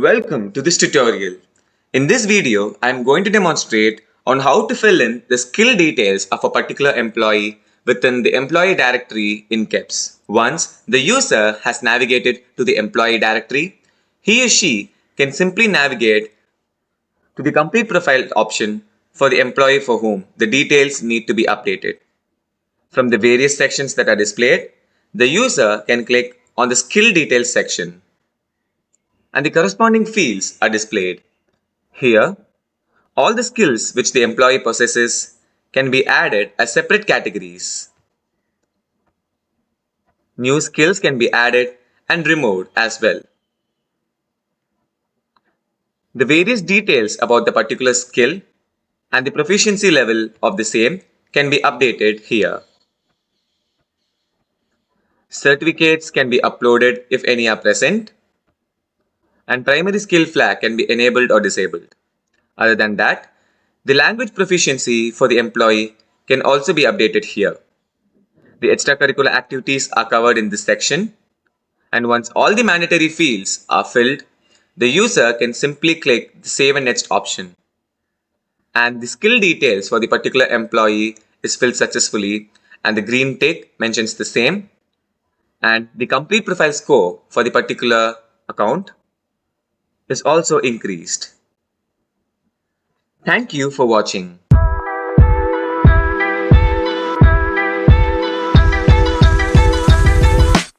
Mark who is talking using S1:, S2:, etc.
S1: Welcome to this tutorial. In this video, I am going to demonstrate on how to fill in the skill details of a particular employee within the employee directory in KEBS. Once the user has navigated to the employee directory, he or she can simply navigate to the complete profile option for the employee for whom the details need to be updated. From the various sections that are displayed, the user can click on the skill details section and the corresponding fields are displayed. Here, all the skills which the employee possesses can be added as separate categories. New skills can be added and removed as well. The various details about the particular skill and the proficiency level of the same can be updated here. Certificates can be uploaded if any are present, and primary skill flag can be enabled or disabled. Other than that, the language proficiency for the employee can also be updated here. The extracurricular activities are covered in this section, and once all the mandatory fields are filled, the user can simply click the Save and Next option. And the skill details for the particular employee is filled successfully, and the green tick mentions the same, and the complete profile score for the particular account is also increased. Thank you for watching.